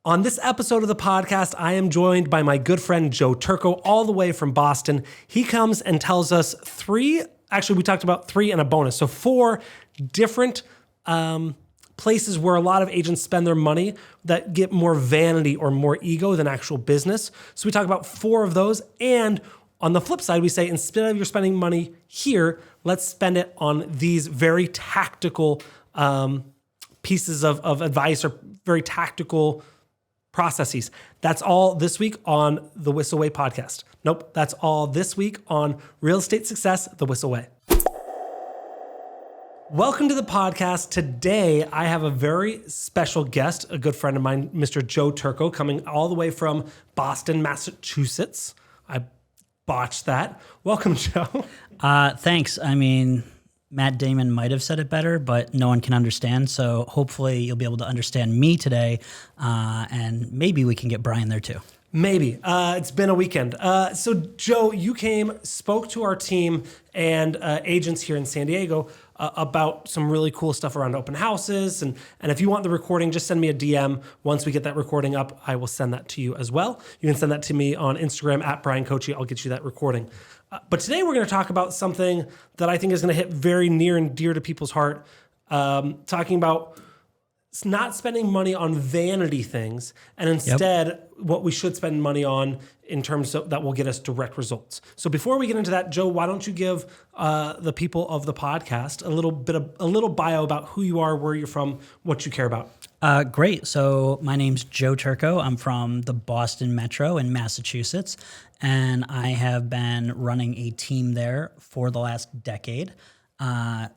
On this episode of the podcast, I am joined by my good friend Joe Turco, all the way from Boston. He comes and tells us we talked about three and a bonus. So 4 different places where a lot of agents spend their money that get more vanity or more ego than actual business. So we talk about 4 of those. And on the flip side, we say, instead of your spending money here, let's spend it on these very tactical pieces of advice or very tactical processes. That's all this week on the Whissel Way podcast. Nope, that's all this week on Real Estate Success the Whissel Way. Welcome to the podcast. Today, I have a very special guest, a good friend of mine, Mr. Joe Turco, coming all the way from Boston, Massachusetts. I botched that. Welcome, Joe. Thanks. I mean, Matt Damon might have said it better, but no one can understand. So hopefully you'll be able to understand me today, and maybe we can get Bryan there too. Maybe. It's been a weekend. So Joe, you came, spoke to our team and agents here in San Diego about some really cool stuff around open houses. And if you want the recording, just send me a DM. Once we get that recording up, I will send that to you as well. You can send that to me on Instagram at Bryan Coachy. I'll get you that recording. But today we're going to talk about something that I think is going to hit very near and dear to people's heart, talking about not spending money on vanity things, and instead what we should spend money on in terms of that will get us direct results. So before we get into that, Joe, why don't you give the people of the podcast a little bio about who you are, where you're from, what you care about. Great. So my name's Joe Turco. I'm from the Boston Metro in Massachusetts, and I have been running a team there for the last decade.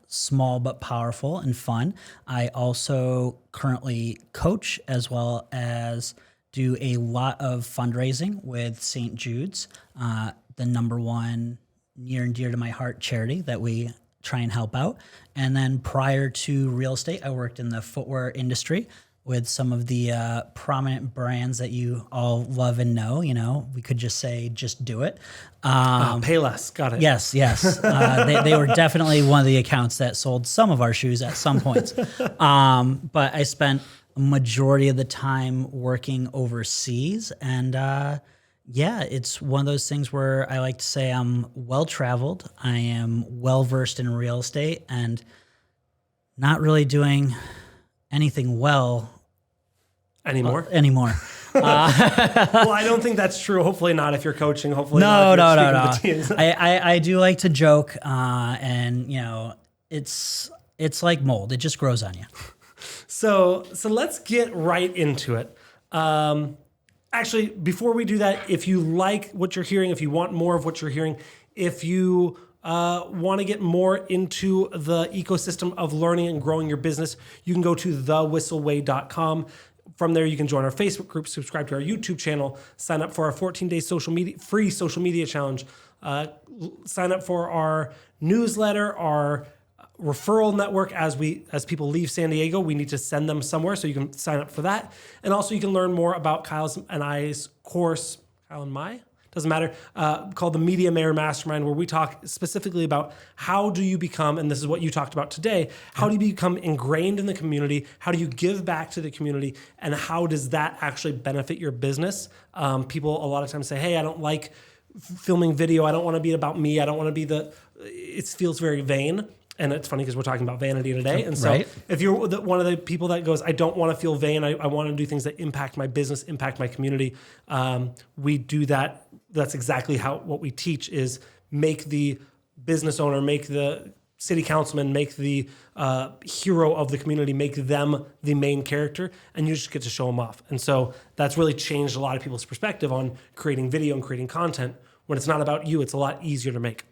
Small but powerful and fun. I also currently coach as well as do a lot of fundraising with St. Jude's, the number one near and dear to my heart charity that we try and help out. And then prior to real estate, I worked in the footwear industry with some of the prominent brands that you all love and know. You know, we could just say, just do it. Pay less. Got it. Yes. They were definitely one of the accounts that sold some of our shoes at some points. But I spent a majority of the time working overseas. And it's one of those things where I like to say I'm well-traveled. I am well-versed in real estate and not really doing anything well anymore. Well, I don't think that's true. Hopefully not if you're coaching. Hopefully no. With the teams. I do like to joke, and you know, it's like mold. It just grows on you. So let's get right into it. Actually, before we do that, if you like what you're hearing, if you want more of what you're hearing, if you want to get more into the ecosystem of learning and growing your business, you can go to thewhisselway.com. From there, you can join our Facebook group, subscribe to our YouTube channel, sign up for our 14-day free social media challenge, sign up for our newsletter, our referral network. As people leave San Diego, we need to send them somewhere, so you can sign up for that. And also, you can learn more about Kyle's and I's course, Kyle and my? Doesn't matter, called the Media Mayor Mastermind, where we talk specifically about how do you become, and this is what you talked about today, how do you become ingrained in the community, how do you give back to the community, and how does that actually benefit your business? People a lot of times say, hey, I don't like filming video, I don't want to be about me, I don't want to be it feels very vain. And it's funny because we're talking about vanity today. And so if you're one of the people that goes, I don't want to feel vain, I want to do things that impact my business, impact my community, we do that. That's exactly what we teach is make the business owner, make the city councilman, make the hero of the community, make them the main character, and you just get to show them off. And so that's really changed a lot of people's perspective on creating video and creating content. When it's not about you, it's a lot easier to make.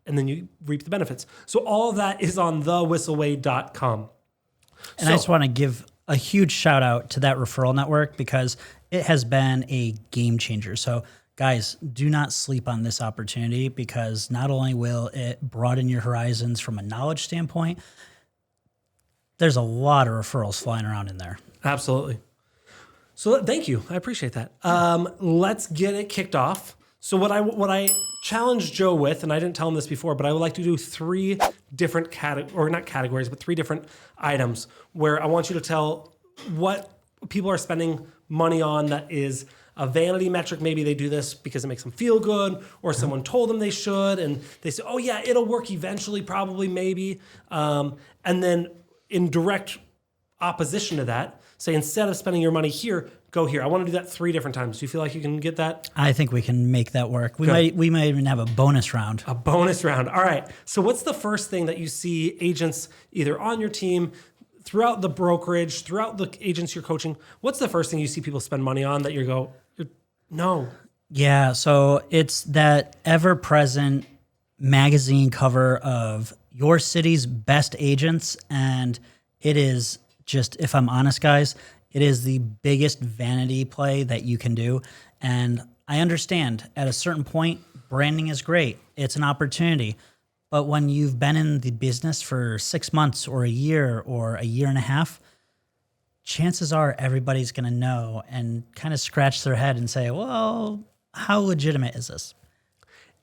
And then you reap the benefits. So all of that is on thewhisselway.com. And I just want to give a huge shout out to that referral network because it has been a game changer. So guys, do not sleep on this opportunity because not only will it broaden your horizons from a knowledge standpoint, there's a lot of referrals flying around in there. Absolutely. So thank you. I appreciate that. Let's get it kicked off. So what I challenged Joe with, and I didn't tell him this before, but I would like to do 3 different three different items where I want you to tell what people are spending money on that is a vanity metric. Maybe they do this because it makes them feel good, or someone told them they should, and they say, oh yeah, it'll work eventually, probably, maybe. And then in direct opposition to that, say instead of spending your money here, go here. I want to do that 3 different times. Do you feel like you can get that? I think we can make that work. We might even have a bonus round. A bonus round. All right. So what's the first thing that you see agents either on your team, throughout the brokerage, throughout the agents you're coaching? What's the first thing you see people spend money on that no? Yeah. So it's that ever-present magazine cover of your city's best agents. And it is just, if I'm honest, guys, it is the biggest vanity play that you can do. And I understand at a certain point, branding is great. It's an opportunity. But when you've been in the business for 6 months or a year and a half, chances are everybody's going to know and kind of scratch their head and say, well, how legitimate is this?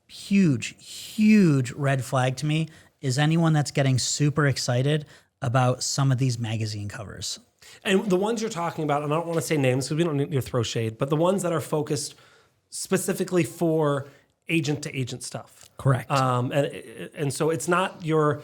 Huge, huge red flag to me is anyone that's getting super excited about some of these magazine covers. And the ones you're talking about, and I don't want to say names because we don't need to throw shade, but the ones that are focused specifically for agent-to-agent stuff. Correct. And so it's not your...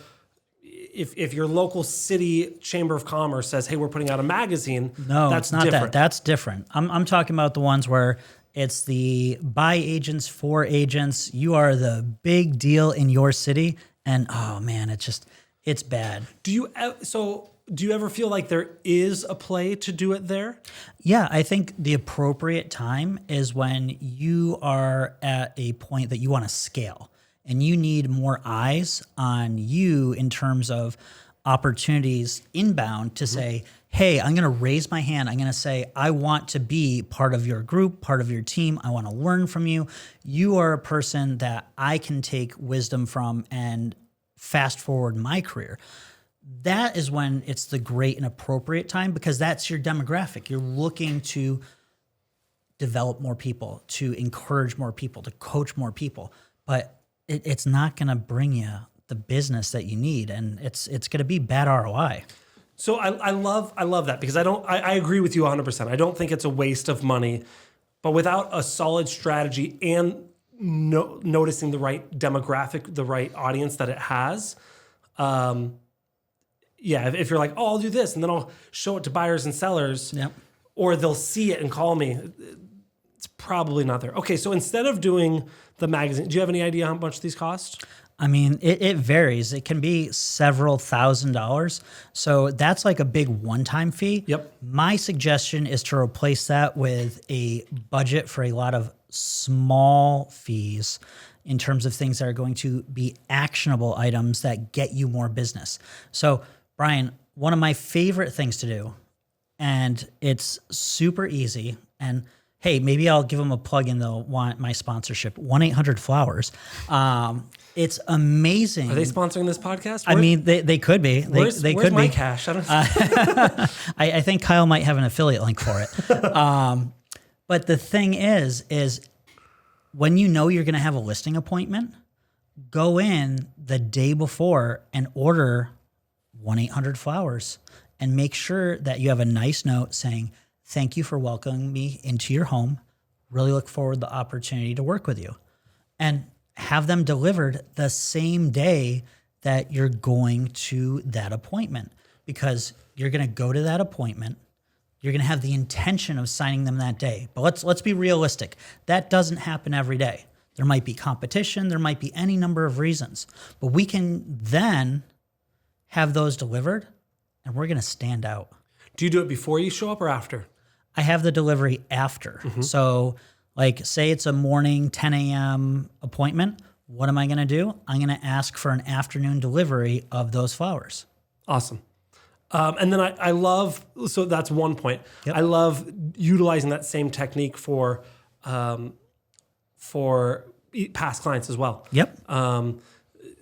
If your local city chamber of commerce says, hey, we're putting out a magazine, no, that's it's not different. that. That's different. I'm talking about the ones where it's the by agents for agents. You are the big deal in your city. And oh man, it's bad. Do you ever feel like there is a play to do it there? Yeah, I think the appropriate time is when you are at a point that you want to scale and you need more eyes on you in terms of opportunities inbound to say, hey, I'm going to raise my hand. I'm going to say, I want to be part of your group, part of your team. I want to learn from you. You are a person that I can take wisdom from and fast forward my career. That is when it's the great and appropriate time because that's your demographic. You're looking to develop more people, to encourage more people, to coach more people. But it's not going to bring you the business that you need, and it's going to be bad ROI. So I love that because I agree with you 100%. I don't think it's a waste of money, but without a solid strategy and noticing the right demographic, the right audience that it has, if you're like, oh, I'll do this, and then I'll show it to buyers and sellers, or they'll see it and call me, it's probably not there. Okay, so instead of doing the magazine, do you have any idea how much these cost? I mean, it varies. It can be several $1,000s. So that's like a big one-time fee. Yep. My suggestion is to replace that with a budget for a lot of small fees in terms of things that are going to be actionable items that get you more business. So, Bryan, one of my favorite things to do, and it's super easy, and hey, maybe I'll give them a plug in. They'll want my sponsorship. 1-800-Flowers. It's amazing. Are they sponsoring this podcast? I mean, they could be. They where's could my be. cash? I don't. I think Kyle might have an affiliate link for it. But the thing is when you know you're going to have a listing appointment, go in the day before and order 1-800-Flowers and make sure that you have a nice note saying, thank you for welcoming me into your home. Really look forward to the opportunity to work with you. And have them delivered the same day that you're going to that appointment, because you're going to go to that appointment. You're going to have the intention of signing them that day. But let's be realistic. That doesn't happen every day. There might be competition. There might be any number of reasons. But we can then have those delivered, and we're going to stand out. Do you do it before you show up or after? I have the delivery after. So like say it's a morning 10 a.m. appointment. What am I going to do? I'm going to ask for an afternoon delivery of those flowers. Awesome. And then I love, so that's one point. Yep. I love utilizing that same technique for past clients as well. Yep.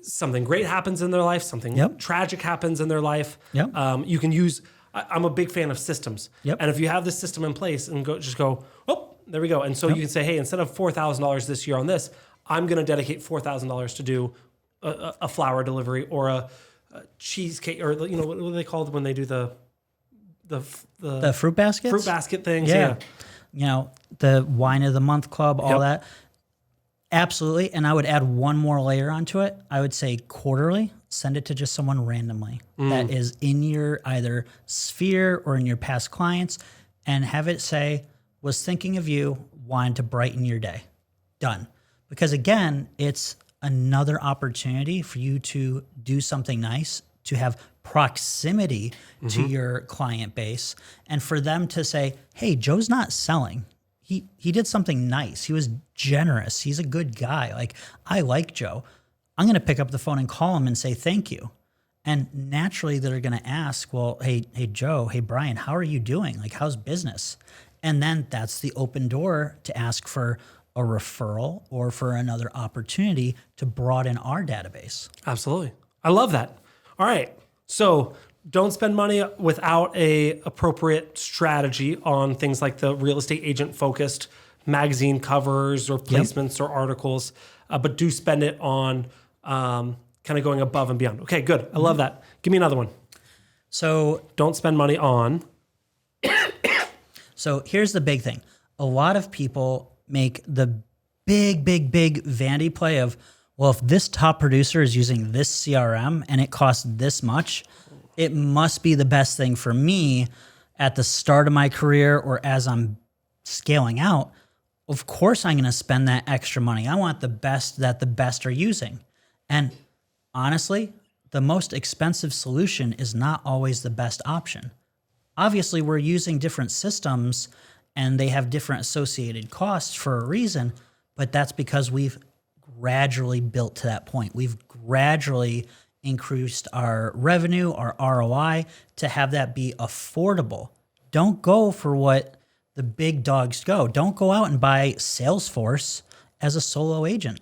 Something great happens in their life, something tragic happens in their life. Yep. You can use, I'm a big fan of systems. Yep. And if you have this system in place and go, oh, there we go. And so you can say, hey, instead of $4,000 this year on this, I'm going to dedicate $4,000 to do a flower delivery or a cheesecake, or what do they call it when they do the The fruit baskets? Fruit basket things. Yeah. You know, the wine of the month club, all that. Absolutely. And I would add one more layer onto it. I would say quarterly, send it to just someone randomly that is in your either sphere or in your past clients, and have it say, was thinking of you, wanted to brighten your day. Done. Because again, it's another opportunity for you to do something nice, to have proximity to your client base, and for them to say, hey, Joe's not selling. He did something nice. He was generous. He's a good guy. Like, I like Joe. I'm going to pick up the phone and call him and say thank you. And naturally they're going to ask, well, hey Joe, hey Bryan, how are you doing? Like, how's business? And then that's the open door to ask for a referral or for another opportunity to broaden our database. Absolutely. I love that. All right. So don't spend money without a appropriate strategy on things like the real estate agent focused magazine covers or placements or articles, but do spend it on kind of going above and beyond. Okay, good. I love that. Give me another one. So don't spend money on. So here's the big thing. A lot of people make the big vanity play of, well, if this top producer is using this CRM and it costs this much, it must be the best thing for me at the start of my career or as I'm scaling out. Of course, I'm going to spend that extra money. I want the best that the best are using. And honestly, the most expensive solution is not always the best option. Obviously, we're using different systems and they have different associated costs for a reason, but that's because we've gradually built to that point. We've gradually increased our revenue, our ROI, to have that be affordable. Don't go for what the big dogs go. Don't go out and buy Salesforce as a solo agent.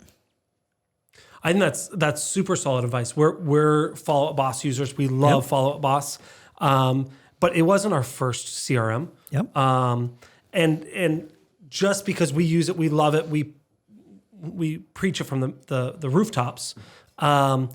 I think that's super solid advice. We're Follow Up Boss users. We love Follow Up Boss, but it wasn't our first CRM. Yep. And just because we use it, we love it. We preach it from the rooftops. What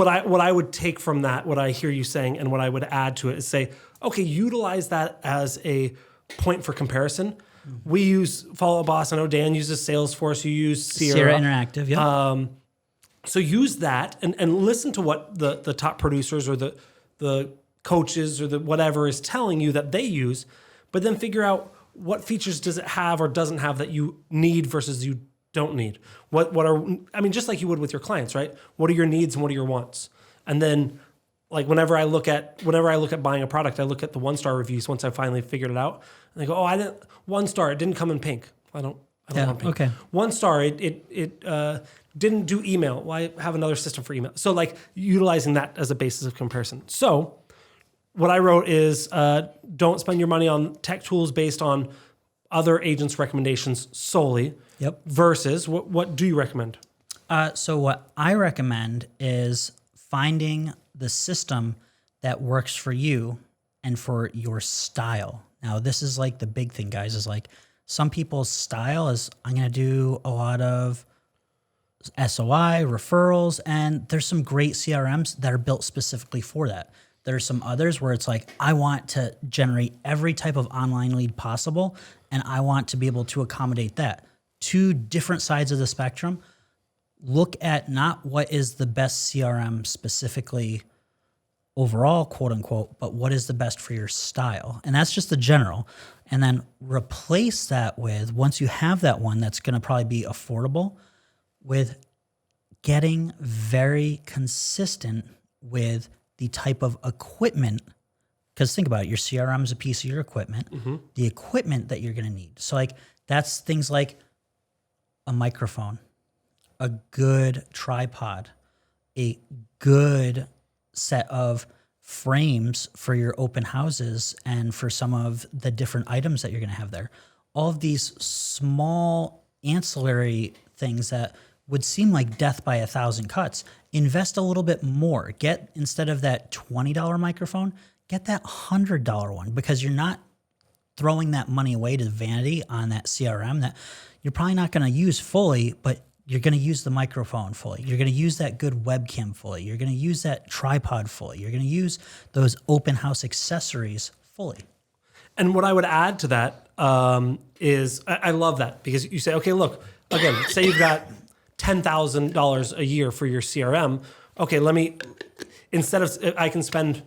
I would take from that, what I hear you saying, and what I would add to it is say, okay, utilize that as a point for comparison. We use Follow Up Boss. I know Dan uses Salesforce. You use Sierra Interactive. Yep. So use that and listen to what the top producers or the coaches or the whatever is telling you that they use, but then figure out what features does it have or doesn't have that you need versus you don't need. Just like you would with your clients, right? What are your needs and what are your wants? And then, like whenever I look at buying a product, I look at the 1-star reviews once I finally figured it out, and I go, oh, I didn't 1 star. It didn't come in pink. I don't want pink. Okay. 1 star. It didn't do email. Well, I have another system for email. So like utilizing that as a basis of comparison. So what I wrote is don't spend your money on tech tools based on other agents' recommendations solely. Yep. Versus what do you recommend? So what I recommend is finding the system that works for you and for your style. Now, this is like the big thing, guys, is like some people's style is I'm going to do a lot of SOI, referrals, and there's some great CRMs that are built specifically for that. There's some others where it's like, I want to generate every type of online lead possible, and I want to be able to accommodate that. Two different sides of the spectrum. Look at not what is the best CRM specifically overall, quote unquote, but what is the best for your style. And that's just the general. And then replace that with, once you have that one that's going to probably be affordable, with getting very consistent with the type of equipment. Because think about it, your CRM is a piece of your equipment, the equipment that you're going to need. So like that's things like a microphone, a good tripod, a good set of frames for your open houses and for some of the different items that you're going to have there. All of these small ancillary things that would seem like death by 1,000 cuts. Invest a little bit more. Get, instead of that $20 microphone, get that $100 one, because you're not throwing that money away to vanity on that CRM that you're probably not going to use fully, but you're going to use the microphone fully. You're going to use that good webcam fully. You're going to use that tripod fully. You're going to use those open house accessories fully. And what I would add to that is I love that because you say, okay, look, again, say you've got $10,000 a year for your CRM. Okay, instead of, I can spend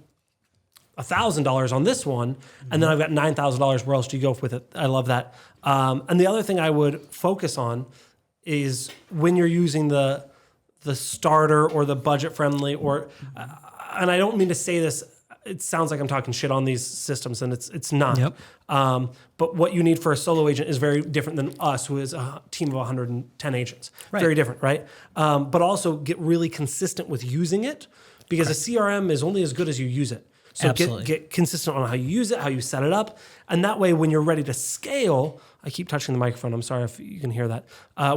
$1,000 on this one, and then I've got $9,000. Where else do you go with it? I love that. And the other thing I would focus on is when you're using the starter or the budget friendly, and I don't mean to say this, it sounds like I'm talking shit on these systems, and it's not. Yep. But what you need for a solo agent is very different than us, who is a team of 110 agents. Right. Very different, right? But also get really consistent with using it, because a CRM is only as good as you use it. So get consistent on how you use it, how you set it up. And that way, when you're ready to scale, I keep touching the microphone. I'm sorry if you can hear that.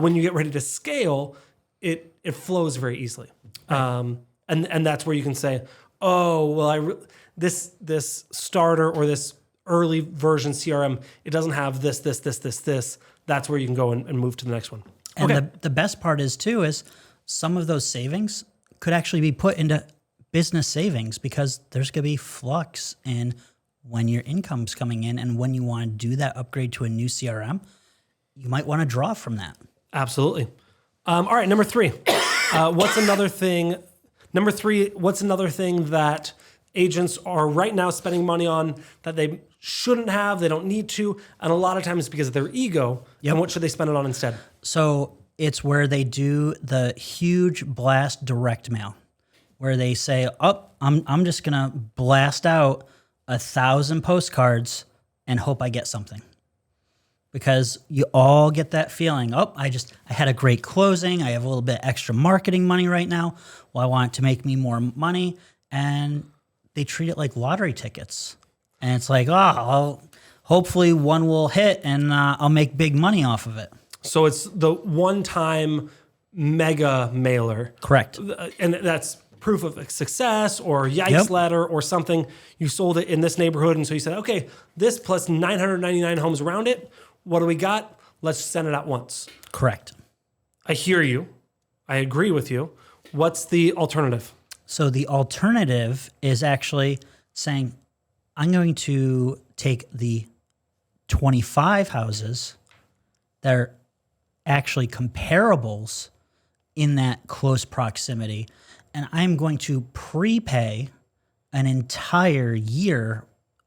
When you get ready to scale, it flows very easily. Right. And that's where you can say, oh, well, this starter or this early version CRM, it doesn't have this. That's where you can go and move to the next one. And the best part is some of those savings could actually be put into business savings, because there's going to be flux in when your income's coming in, and when you want to do that upgrade to a new CRM, you might want to draw from that. Absolutely. All right, number 3. What's another thing? Number 3, what's another thing that agents are right now spending money on that they shouldn't have, they don't need to, and a lot of times it's because of their ego. Yep. And what should they spend it on instead? So it's where they do the huge blast direct mail, where they say, oh, I'm just going to blast out 1,000 postcards and hope I get something. Because you all get that feeling, I had a great closing, I have a little bit extra marketing money right now, well, I want it to make me more money, and they treat it like lottery tickets. And it's like, hopefully one will hit and I'll make big money off of it. So it's the one-time mega mailer. Correct. And that's proof of success or yikes letter or something. You sold it in this neighborhood, and so you said, okay, this plus 999 homes around it, what do we got? Let's send it out once. Correct. I hear you. I agree with you. What's the alternative? So the alternative is actually saying, I'm going to take the 25 houses that are actually comparables in that close proximity, and I'm going to prepay an entire year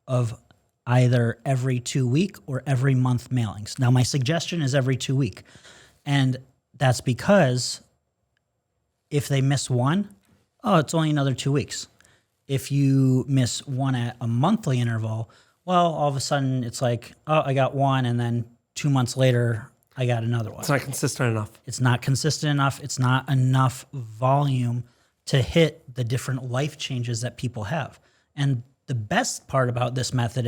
of either every 2 week or every month mailings. Now, my suggestion is every 2 week. And that's because if they miss one, it's only another 2 weeks. If you miss one at a monthly interval, well, all of a sudden it's like, I got one, and then 2 months later, I got another one. It's not consistent enough. It's not consistent enough. It's not enough volume to hit the different life changes that people have. And the best part about this method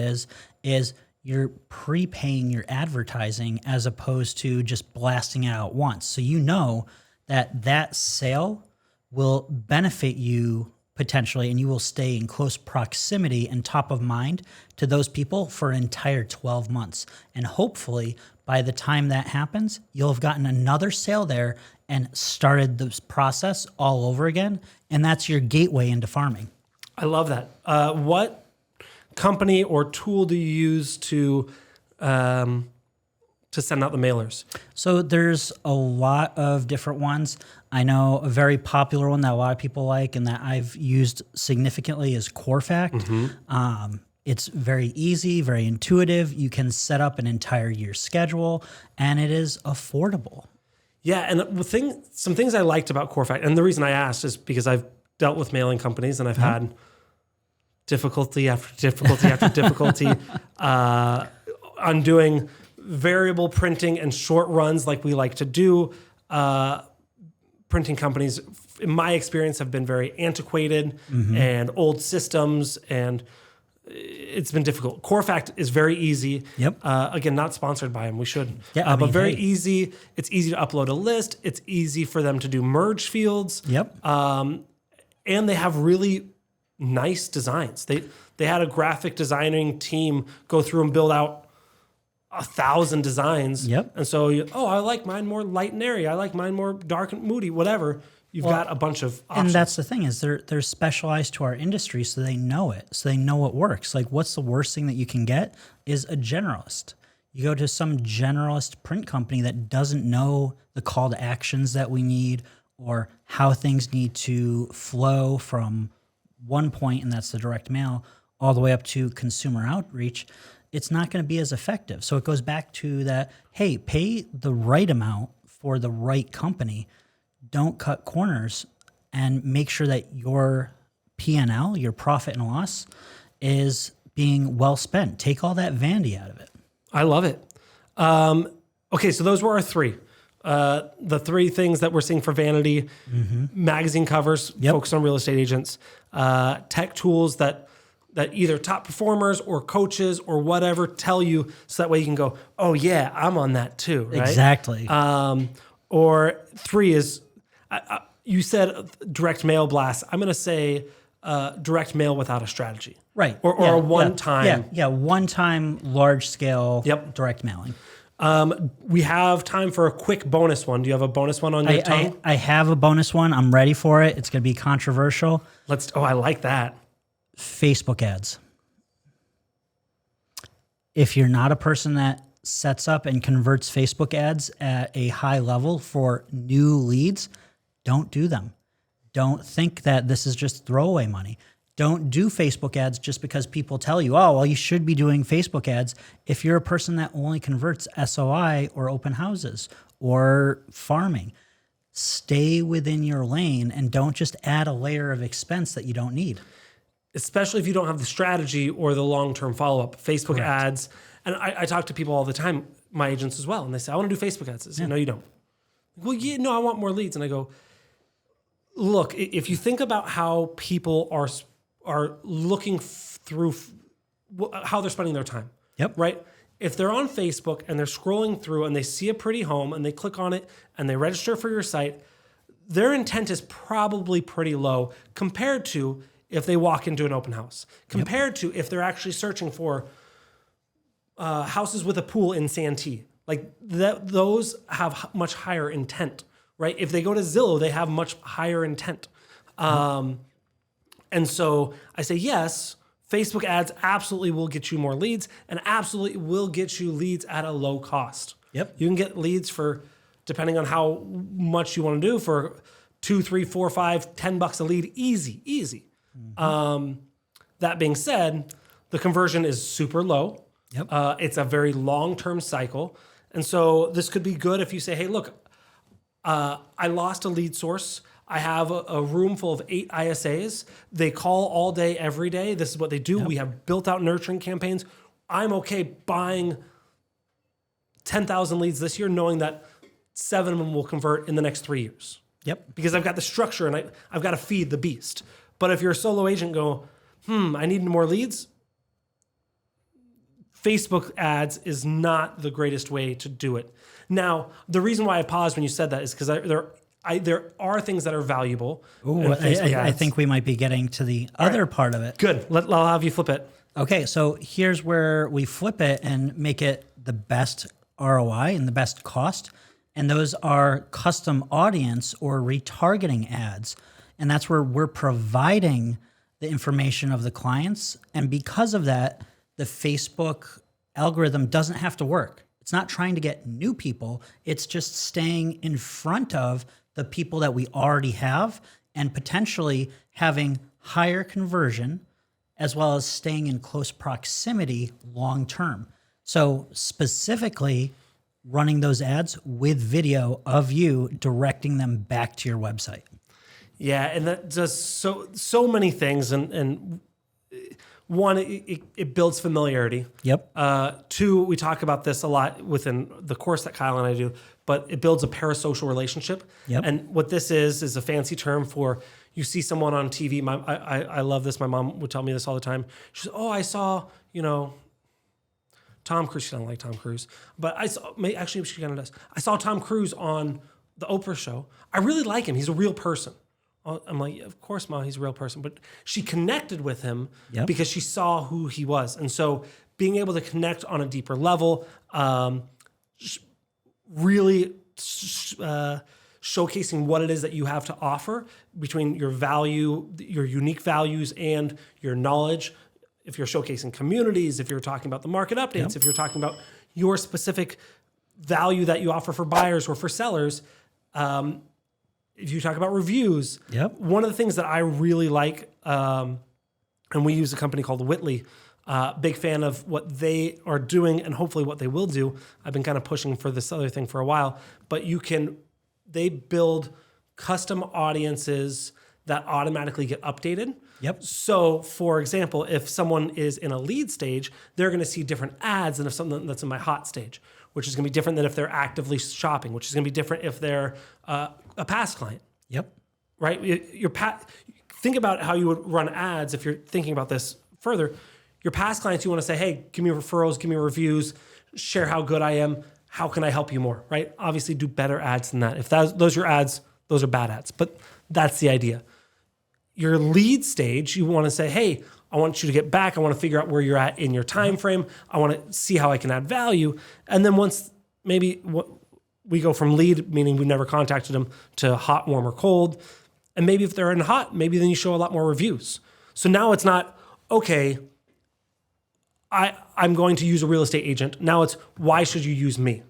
is you're prepaying your advertising as opposed to just blasting it out once. So you know that sale will benefit you potentially, and you will stay in close proximity and top of mind to those people for an entire 12 months. And hopefully by the time that happens, you'll have gotten another sale there and started this process all over again. And that's your gateway into farming. I love that. What company or tool do you use to send out the mailers? So there's a lot of different ones. I know a very popular one that a lot of people like and that I've used significantly is CoreFact. Mm-hmm. It's very easy, very intuitive. You can set up an entire year schedule, and it is affordable. Yeah, and some things I liked about CoreFact, and the reason I asked is because I've dealt with mailing companies, and I've had difficulty after difficulty after difficulty on doing variable printing and short runs like we like to do. Printing companies, in my experience, have been very antiquated and old systems, and it's been difficult. CoreFact is very easy. Yep. Again, not sponsored by them. We should. Yeah, but very easy. It's easy to upload a list. It's easy for them to do merge fields. Yep. And they have really nice designs. They had a graphic designing team go through and build out 1,000 designs. Yep. And so, I like mine more light and airy. I like mine more dark and moody, whatever. You've got a bunch of options. And that's the thing is they're specialized to our industry, so they know it. So they know what works. Like, what's the worst thing that you can get is a generalist. You go to some generalist print company that doesn't know the call to actions that we need or how things need to flow from one point, and that's the direct mail, all the way up to consumer outreach. It's not going to be as effective. So it goes back to that, hey, pay the right amount for the right company. Don't cut corners, and make sure that your P&L, your profit and loss, is being well spent. Take all that vanity out of it. I love it. Okay, so those were our three. The three things that we're seeing for Vanity: magazine covers, focus on real estate agents, tech tools that either top performers or coaches or whatever tell you, so that way you can go, oh yeah, I'm on that too, right? Exactly. Or three is, you said direct mail blast. I'm going to say direct mail without a strategy. Right. Or a one-time. Yeah, one-time large-scale direct mailing. We have time for a quick bonus one. Do you have a bonus one on your tongue? I have a bonus one. I'm ready for it. It's going to be controversial. I like that. Facebook ads. If you're not a person that sets up and converts Facebook ads at a high level for new leads, don't do them. Don't think that this is just throwaway money. Don't do Facebook ads just because people tell you, oh, well, you should be doing Facebook ads. If you're a person that only converts SOI or open houses or farming, stay within your lane and don't just add a layer of expense that you don't need. Especially if you don't have the strategy or the long-term follow-up. Facebook ads, and I talk to people all the time, my agents as well, and they say, I want to do Facebook ads. I say, no, you don't. Well, no, I want more leads. And I go, look, if you think about how people are looking through how they're spending their time, right? If they're on Facebook and they're scrolling through and they see a pretty home and they click on it and they register for your site, their intent is probably pretty low compared to if they walk into an open house, compared to if they're actually searching for houses with a pool in Santee. Like those have much higher intent, right? If they go to Zillow, they have much higher intent. And so I say, yes, Facebook ads absolutely will get you more leads and absolutely will get you leads at a low cost. You can get leads for, depending on how much you want to do, for $2, $3, $4, $5, $10 a lead, easy. That being said, the conversion is super low. It's a very long-term cycle. And so this could be good if you say, hey, look, I lost a lead source. I have a room full of 8 ISAs. They call all day, every day. This is what they do. We have built out nurturing campaigns. I'm okay buying 10,000 leads this year, knowing that 7 of them will convert in the next 3 years. Because I've got the structure and I've got to feed the beast. But if you're a solo agent, go, I need more leads. Facebook ads is not the greatest way to do it. Now, the reason why I paused when you said that is because there are things that are valuable. I think we might be getting to the other part of it. Good. I'll have you flip it. Okay, so here's where we flip it and make it the best ROI and the best cost. And those are custom audience or retargeting ads. And that's where we're providing the information of the clients. And because of that, the Facebook algorithm doesn't have to work. It's not trying to get new people. It's just staying in front of the people that we already have and potentially having higher conversion, as well as staying in close proximity long term. So specifically running those ads with video of you directing them back to your website. Yeah, and that does so many things. And one, it builds familiarity. Two, we talk about this a lot within the course that Kyle and I do, but it builds a parasocial relationship. And what this is a fancy term for, you see someone on TV. I love this. My mom would tell me this all the time. She says, I saw, Tom Cruise. She doesn't like Tom Cruise, but actually she kind of does. I saw Tom Cruise on the Oprah show. I really like him. He's a real person. I'm like, of course, Ma, he's a real person. But she connected with him Yep. because she saw who he was. And so being able to connect on a deeper level, really showcasing what it is that you have to offer between your value, your unique values, and your knowledge. If you're showcasing communities, if you're talking about the market updates, if you're talking about your specific value that you offer for buyers or for sellers, if you talk about reviews, one of the things that I really like, and we use a company called Whitley, big fan of what they are doing and hopefully what they will do. I've been kind of pushing for this other thing for a while, but they build custom audiences that automatically get updated. So for example, if someone is in a lead stage, they're going to see different ads than if something that's in my hot stage, which is going to be different than if they're actively shopping, which is going to be different if they're a past client. Right? Think about how you would run ads if you're thinking about this further. Your past clients, you want to say, hey, give me referrals, give me reviews, share how good I am. How can I help you more, right? Obviously, do better ads than that. If those are your ads, those are bad ads. But that's the idea. Your lead stage, you want to say, hey, I want you to get back. I want to figure out where you're at in your time frame. I want to see how I can add value. And then once maybe we go from lead, meaning we never contacted them, to hot, warm, or cold. And maybe if they're in hot, maybe then you show a lot more reviews. So now it's not, okay, I'm going to use a real estate agent. Now it's, why should you use me?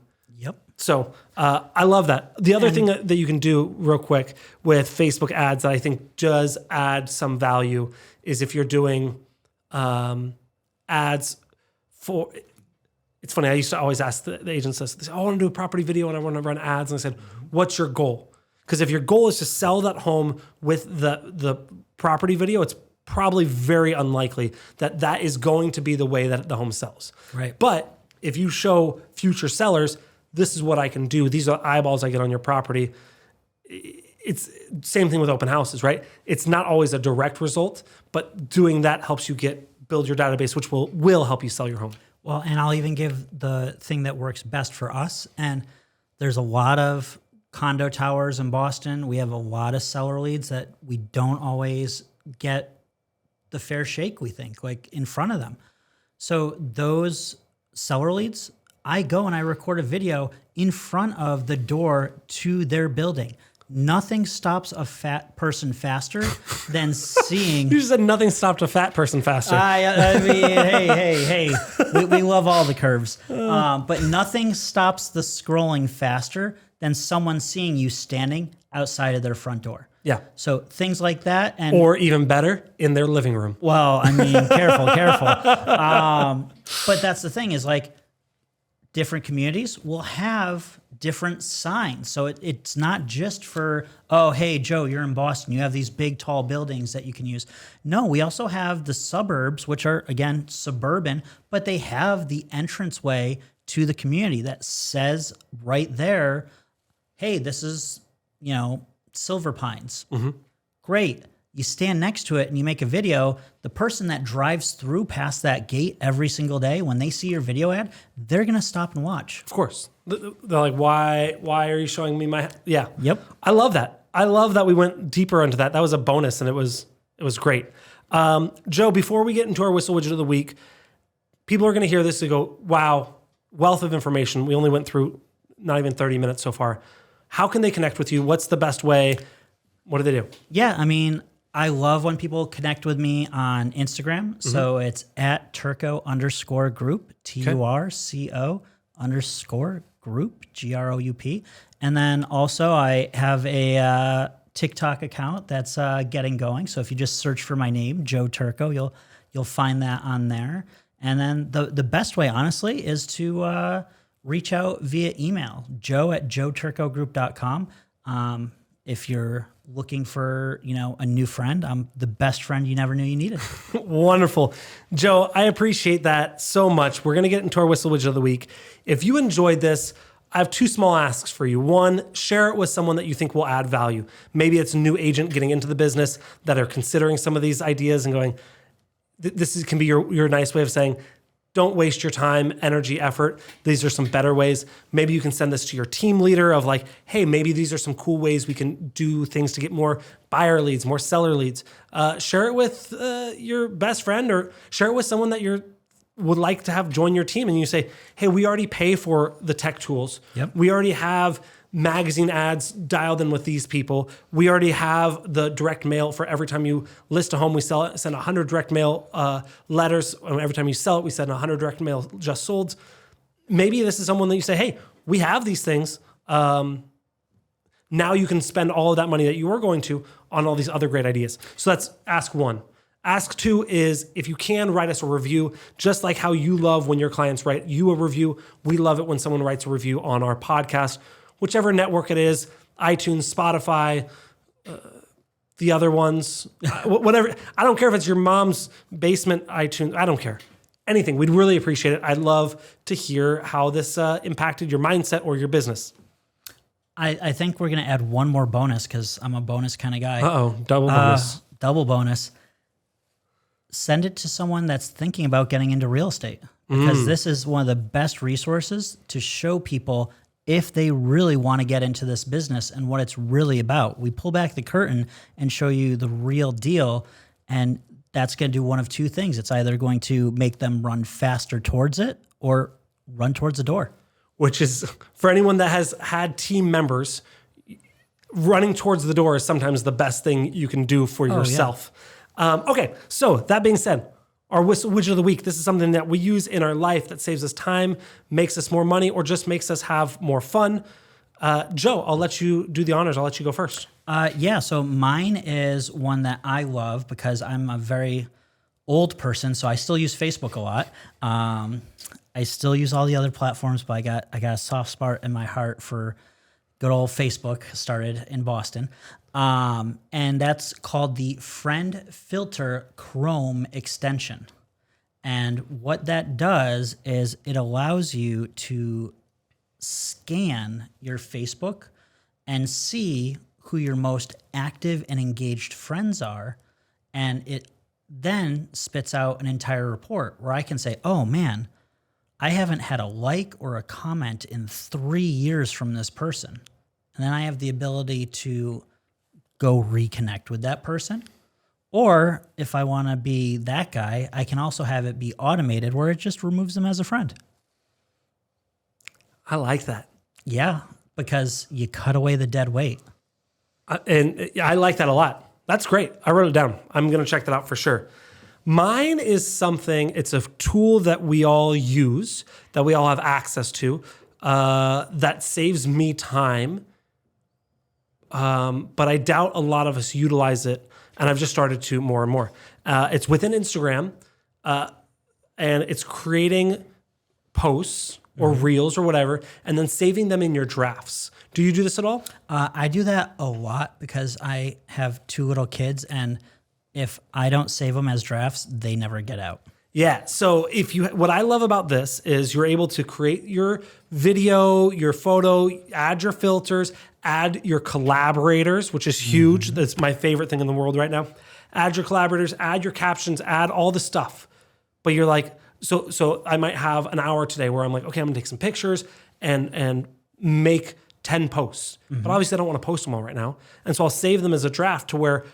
So I love that. The other thing that you can do real quick with Facebook ads that I think does add some value is if you're doing ads for, it's funny, I used to always ask the agents this, they say, I want to do a property video and I want to run ads. And I said, what's your goal? Because if your goal is to sell that home with the property video, it's probably very unlikely that is going to be the way that the home sells. But if you show future sellers, this is what I can do. These are eyeballs I get on your property. It's same thing with open houses, right? It's not always a direct result, but doing that helps you build your database, which will help you sell your home. Well, and I'll even give the thing that works best for us. And there's a lot of condo towers in Boston. We have a lot of seller leads that we don't always get the fair shake, we think, like in front of them. So those seller leads, I go and I record a video in front of the door to their building. Nothing stops a fat person faster than seeing. You just said nothing stopped a fat person faster. I mean, hey. We love all the curves. But nothing stops the scrolling faster than someone seeing you standing outside of their front door. So things like that. Or even better, in their living room. Well, I mean, careful. But that's the thing is like, different communities will have different signs. So it's not just for, oh, hey, Joe, you're in Boston. You have these big, tall buildings that you can use. No, we also have the suburbs, which are, again, suburban, but they have the entranceway to the community that says right there, hey, this is, Silver Pines. Great. You stand next to it and you make a video, the person that drives through past that gate every single day, when they see your video ad, they're going to stop and watch. Of course. They're like, why are you showing me my... Yeah. Yep. I love that. I love that we went deeper into that. That was a bonus and it was great. Joe, before we get into our Whissel Widget of the Week, people are going to hear this and go, wow, wealth of information. We only went through not even 30 minutes so far. How can they connect with you? What's the best way? What do they do? Yeah, I mean... I love when people connect with me on Instagram. So it's at Turco_group, TURCO_group, GROUP. And then also I have a TikTok account that's getting going. So if you just search for my name, Joe Turco, you'll find that on there. And then the best way, honestly, is to reach out via email, joe@joeturcogroup.com. If you're looking for, a new friend, I'm the best friend you never knew you needed. Wonderful. Joe, I appreciate that so much. We're going to get into our Whissel Widget of the Week. If you enjoyed this, I have two small asks for you. One, share it with someone that you think will add value. Maybe it's a new agent getting into the business that are considering some of these ideas and going, this can be your nice way of saying, Don't waste your time, energy, effort. These are some better ways. Maybe you can send this to your team leader of like, hey, maybe these are some cool ways we can do things to get more buyer leads, more seller leads. Share it with your best friend, or share it with someone that would like to have join your team. And you say, hey, we already pay for the tech tools. Yep. We already have magazine ads dialed in with these people. We already have the direct mail for every time you list a home, we send 100 direct mail letters. Every time you sell it, we send 100 direct mail just sold. Maybe this is someone that you say, hey, we have these things. Now you can spend all of that money that you were going to on all these other great ideas. So that's ask one. Ask two is, if you can, write us a review, just like how you love when your clients write you a review. We love it when someone writes a review on our podcast. Whichever network it is, iTunes, Spotify, the other ones, whatever. I don't care if it's your mom's basement iTunes. I don't care. Anything. We'd really appreciate it. I'd love to hear how this impacted your mindset or your business. I think we're going to add one more bonus because I'm a bonus kind of guy. Double bonus. Double bonus. Send it to someone that's thinking about getting into real estate, because this is one of the best resources to show people if they really want to get into this business and what it's really about. We pull back the curtain and show you the real deal, and that's going to do one of two things. It's either going to make them run faster towards it or run towards the door. Which is, for anyone that has had team members, running towards the door is sometimes the best thing you can do for yourself. Okay, so that being said, our Whissel Widget of the Week, this is something that we use in our life that saves us time, makes us more money, or just makes us have more fun. Joe, I'll let you do the honors. I'll let you go first. So mine is one that I love because I'm a very old person, so I still use Facebook a lot. I still use all the other platforms, but I got a soft spot in my heart for good old Facebook, started in Boston. And that's called the Friend Filter Chrome extension. And what that does is it allows you to scan your Facebook and see who your most active and engaged friends are. And it then spits out an entire report where I can say, oh man, I haven't had a like or a comment in 3 years from this person. And then I have the ability to go reconnect with that person. Or if I want to be that guy, I can also have it be automated where it just removes them as a friend. I like that. Yeah, because you cut away the dead weight. And I like that a lot. That's great. I wrote it down. I'm going to check that out for sure. Mine is something, it's a tool that we all use, that we all have access to, that saves me time. But I doubt a lot of us utilize it, and I've just started to more and more. It's within Instagram, and it's creating posts or reels or whatever, and then saving them in your drafts. Do you do this at all? I do that a lot because I have 2 little kids, and if I don't save them as drafts, they never get out. Yeah. So what I love about this is you're able to create your video, your photo, add your filters, add your collaborators, which is huge. That's my favorite thing in the world right now. Add your collaborators, add your captions, add all the stuff. But you're like, so I might have an hour today where I'm like, okay, I'm gonna take some pictures and make 10 posts. But obviously I don't want to post them all right now. And so I'll save them as a draft to where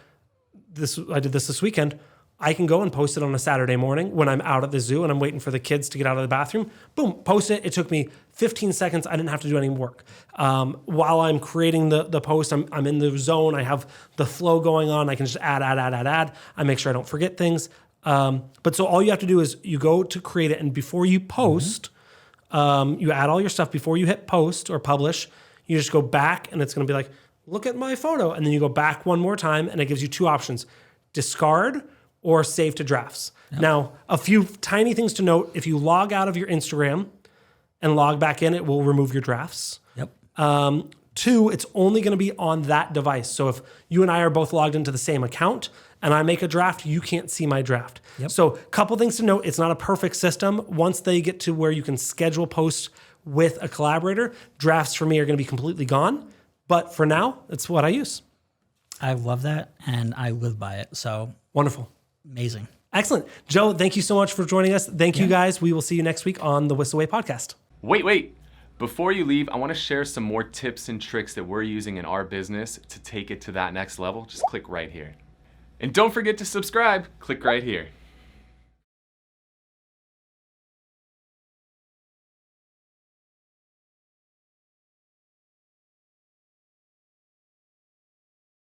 I did this weekend. I can go and post it on a Saturday morning when I'm out at the zoo and I'm waiting for the kids to get out of the bathroom. Boom, post it. It took me 15 seconds. I didn't have to do any work. While I'm creating the post, I'm in the zone. I have the flow going on. I can just add. I make sure I don't forget things. But so all you have to do is you go to create it, and before you post, you add all your stuff. Before you hit post or publish, you just go back, and it's going to be like, look at my photo. And then you go back one more time, and it gives you 2 options: discard or save to drafts. Yep. Now, a few tiny things to note: if you log out of your Instagram and log back in, it will remove your drafts. Yep. 2, it's only going to be on that device. So if you and I are both logged into the same account and I make a draft, you can't see my draft. Yep. So a couple things to note: it's not a perfect system. Once they get to where you can schedule posts with a collaborator, drafts for me are going to be completely gone. But for now, it's what I use. I love that, and I live by it. So wonderful. Amazing. Excellent. Joe, thank you so much for joining us. Thank you guys. We will see you next week on the Whissel Way podcast. Wait. Before you leave, I want to share some more tips and tricks that we're using in our business to take it to that next level. Just click right here. And don't forget to subscribe. Click right here.